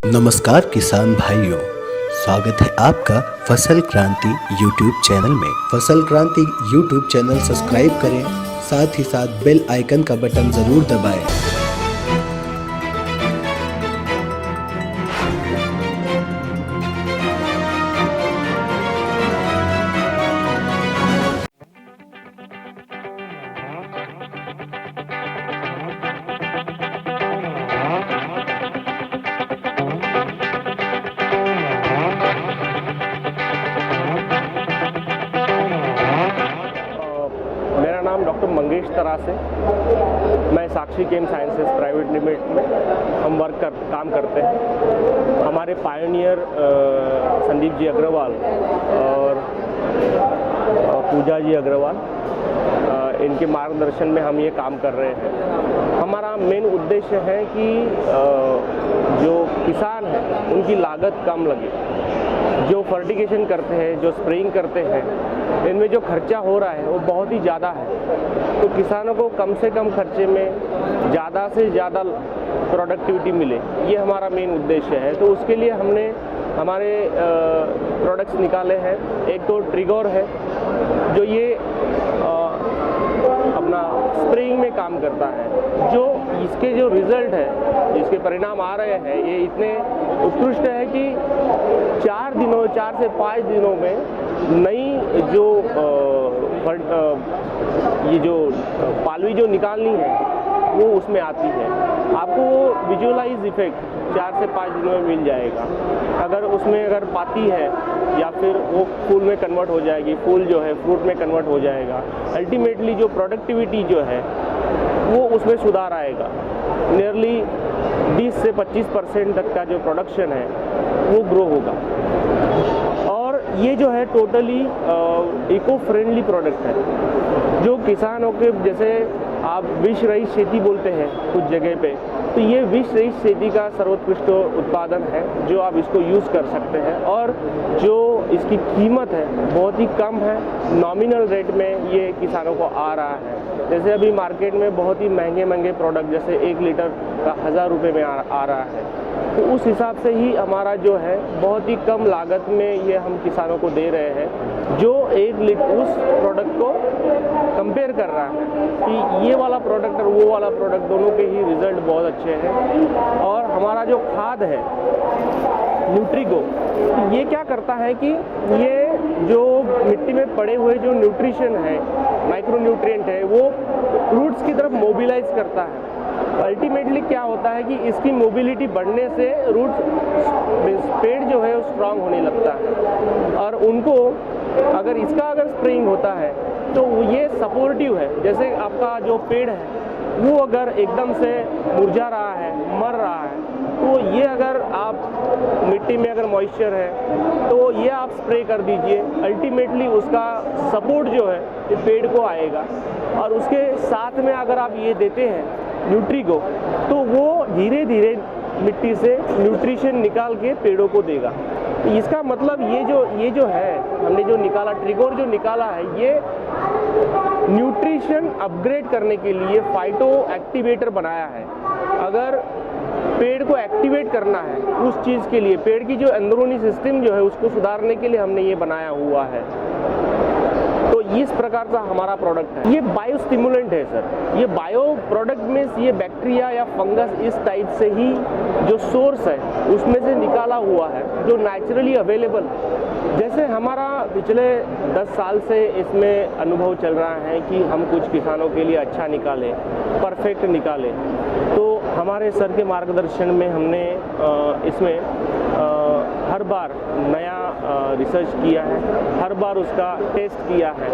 नमस्कार किसान भाइयों, स्वागत है आपका फसल क्रांति यूट्यूब चैनल में। फसल क्रांति यूट्यूब चैनल सब्सक्राइब करें, साथ ही साथ बेल आइकन का बटन जरूर दबाएं। मेरा नाम डॉक्टर मंगेश तरास है। मैं साक्षी केम साइंसेस प्राइवेट लिमिटेड में हम काम करते हैं। हमारे पायोनियर संदीप जी अग्रवाल और पूजा जी अग्रवाल, इनके मार्गदर्शन में हम ये काम कर रहे हैं। हमारा मेन उद्देश्य है कि जो किसान हैं उनकी लागत कम लगे। जो फर्टिगेशन करते हैं, जो स्प्रेइंग करते हैं, इनमें जो खर्चा हो रहा है वो बहुत ही ज़्यादा है। तो किसानों को कम से कम खर्चे में ज़्यादा से ज़्यादा प्रोडक्टिविटी मिले, ये हमारा मेन उद्देश्य है। तो उसके लिए हमने हमारे प्रोडक्ट्स निकाले हैं। एक तो ट्रिगोर है जो ये अपना स्प्रेइंग में काम करता है। जो इसके जो रिज़ल्ट है, जिसके परिणाम आ रहे हैं, ये इतने उत्कृष्ट है कि 4 से 5 दिनों में नई जो ये जो पालवी जो निकालनी है वो उसमें आती है। आपको वो विजुअलाइज इफेक्ट 4 से 5 दिनों में मिल जाएगा। अगर पाती है या फिर वो फूल में कन्वर्ट हो जाएगी, फूल जो है फ्रूट में कन्वर्ट हो जाएगा। अल्टीमेटली जो प्रोडक्टिविटी जो है वो उसमें सुधार आएगा। नियरली 20 से 25% तक का जो प्रोडक्शन है वो ग्रो होगा। और ये जो है टोटली इको फ्रेंडली प्रोडक्ट है। जो किसानों के, जैसे आप विष रहित खेती बोलते हैं कुछ जगह पे, तो ये विष रहित खेती का सर्वोत्कृष्ट उत्पादन है जो आप इसको यूज़ कर सकते हैं। और जो इसकी कीमत है बहुत ही कम है, नॉमिनल रेट में ये किसानों को आ रहा है। जैसे अभी मार्केट में बहुत ही महंगे प्रोडक्ट, जैसे 1 लीटर का 1000 रुपये में आ रहा है। तो उस हिसाब से ही हमारा जो है बहुत ही कम लागत में ये हम किसानों को दे रहे हैं, जो 1 लीटर उस प्रोडक्ट को कंपेयर कर रहा है कि ये वाला प्रोडक्ट और वो वाला प्रोडक्ट दोनों के ही रिज़ल्ट बहुत अच्छे हैं। और हमारा जो खाद है न्यूट्रीगो, ये क्या करता है कि ये जो मिट्टी में पड़े हुए जो न्यूट्रिशन है, माइक्रो न्यूट्रिएंट है, वो रूट्स की तरफ मोबिलाइज करता है। अल्टीमेटली क्या होता है कि इसकी मोबिलिटी बढ़ने से पेड़ जो है वो स्ट्रांग होने लगता है। और उनको अगर स्प्रेइंग होता है तो ये सपोर्टिव है। जैसे आपका जो पेड़ है वो अगर एकदम से मुरझा रहा है, मर रहा है, तो ये अगर आप मिट्टी में अगर मॉइस्चर है तो ये आप स्प्रे कर दीजिए। अल्टीमेटली उसका सपोर्ट जो है ये पेड़ को आएगा। और उसके साथ में अगर आप ये देते हैं न्यूट्रीगो, तो वो धीरे धीरे मिट्टी से न्यूट्रिशन निकाल के पेड़ों को देगा। तो इसका मतलब ये जो है हमने जो निकाला, ट्रिगोर जो निकाला है, ये न्यूट्रिशन अपग्रेड करने के लिए फाइटो एक्टिवेटर बनाया है। अगर पेड़ को एक्टिवेट करना है उस चीज़ के लिए, पेड़ की जो अंदरूनी सिस्टम जो है उसको सुधारने के लिए हमने ये बनाया हुआ है। तो इस प्रकार का हमारा प्रोडक्ट है। ये बायो स्टिमुलेंट है सर। ये बायो प्रोडक्ट में ये बैक्टीरिया या फंगस इस टाइप से ही जो सोर्स है उसमें से निकाला हुआ है, जो नेचुरली अवेलेबल है। जैसे हमारा पिछले 10 साल से इसमें अनुभव चल रहा है कि हम कुछ किसानों के लिए अच्छा निकालें, परफेक्ट निकालें। तो हमारे सर के मार्गदर्शन में हमने इसमें हर बार नया रिसर्च किया है, हर बार उसका टेस्ट किया है।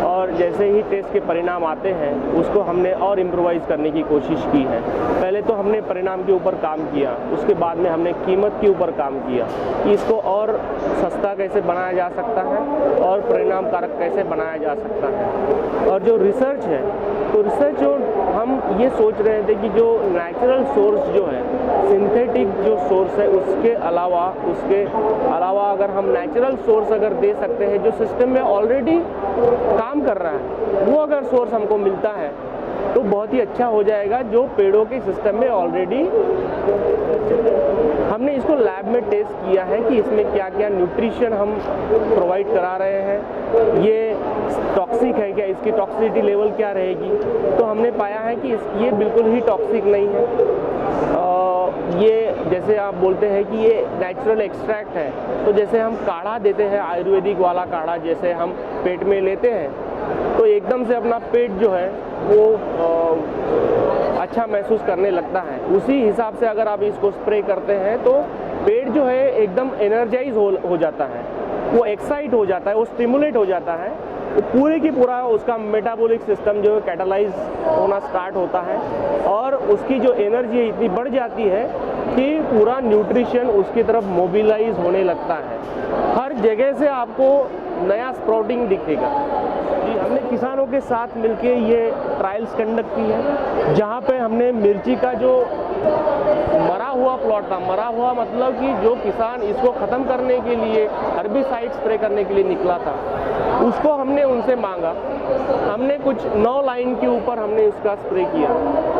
और जैसे ही टेस्ट के परिणाम आते हैं उसको हमने और इम्प्रोवाइज़ करने की कोशिश की है। पहले तो हमने परिणाम के ऊपर काम किया, उसके बाद में हमने कीमत के ऊपर काम किया कि इसको और सस्ता कैसे बनाया जा सकता है और परिणाम कारक कैसे बनाया जा सकता है। और जो रिसर्च है, तो रिसर्च जो हम ये सोच रहे थे कि जो नेचुरल सोर्स जो है, सिंथेटिक जो सोर्स है, उसके अलावा अगर हम नेचुरल सोर्स अगर दे सकते हैं जो सिस्टम में ऑलरेडी काम कर रहा है, वो अगर सोर्स हमको मिलता है तो बहुत ही अच्छा हो जाएगा, जो पेड़ों के सिस्टम में ऑलरेडी हमने इसको लैब में टेस्ट किया है कि इसमें क्या क्या न्यूट्रिशन हम प्रोवाइड करा रहे हैं, ये टॉक्सिक है क्या, इसकी टॉक्सिसिटी लेवल क्या रहेगी। तो हमने पाया है कि ये बिल्कुल ही टॉक्सिक नहीं है। ये जैसे आप बोलते हैं कि ये नेचुरल एक्सट्रैक्ट है, तो जैसे हम काढ़ा देते हैं, आयुर्वेदिक वाला काढ़ा जैसे हम पेट में लेते हैं, तो एकदम से अपना पेट जो है वो अच्छा महसूस करने लगता है। उसी हिसाब से अगर आप इसको स्प्रे करते हैं तो पेट जो है एकदम एनर्जाइज हो जाता है, वो एक्साइट हो जाता है, वो स्टिमुलेट हो जाता है, तो पूरे की पूरा उसका मेटाबॉलिक सिस्टम जो है कैटालाइज होना स्टार्ट होता है और उसकी जो एनर्जी है इतनी बढ़ जाती है कि पूरा न्यूट्रिशन उसकी तरफ मोबिलाइज होने लगता है। हर जगह से आपको नया स्प्राउटिंग दिखेगा। जी, हमने किसानों के साथ मिलके ये ट्रायल्स कंडक्ट की है, जहाँ पे हमने मिर्ची का जो मरा हुआ प्लॉट था, मरा हुआ मतलब कि जो किसान इसको ख़त्म करने के लिए हर्बिसाइड स्प्रे करने के लिए निकला था, उसको हमने उनसे मांगा। हमने कुछ 9 लाइन के ऊपर हमने इसका स्प्रे किया,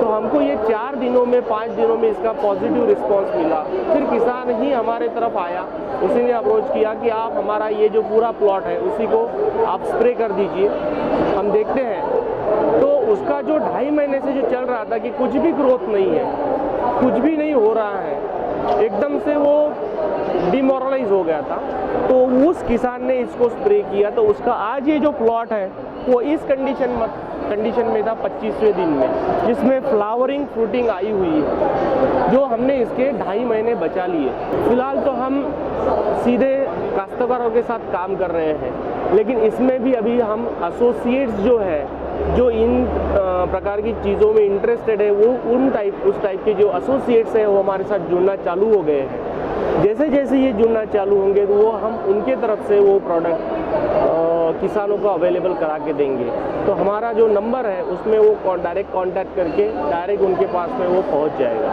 तो हमको ये 4 दिनों में 5 दिनों में इसका पॉजिटिव रिस्पांस मिला। फिर किसान ही हमारे तरफ आया, उसी ने अप्रोच किया कि आप हमारा ये जो पूरा प्लॉट है उसी को आप स्प्रे कर दीजिए, हम देखते हैं। तो उसका जो 2.5 महीने से जो चल रहा था कि कुछ भी ग्रोथ नहीं है, कुछ भी नहीं हो रहा है, एकदम से वो डिमोरलाइज हो गया था। तो उस किसान ने इसको स्प्रे किया, तो उसका आज ये जो प्लॉट है वो इस कंडीशन में था 25वें दिन में, जिसमें फ्लावरिंग फ्रूटिंग आई हुई है, जो हमने इसके 2.5 महीने बचा लिए। फिलहाल तो हम सीधे काश्तकारों के साथ काम कर रहे हैं, लेकिन इसमें भी अभी हम एसोसिएट्स जो है, जो इन प्रकार की चीज़ों में इंटरेस्टेड है, वो उस टाइप के जो एसोसिएट्स हैं वो हमारे साथ जुड़ना चालू हो गए हैं। जैसे जैसे ये जुड़ना चालू होंगे तो वो हम उनके तरफ से वो प्रोडक्ट किसानों को अवेलेबल करा के देंगे। तो हमारा जो नंबर है उसमें वो डायरेक्ट कांटेक्ट करके डायरेक्ट उनके पास में वो पहुंच जाएगा।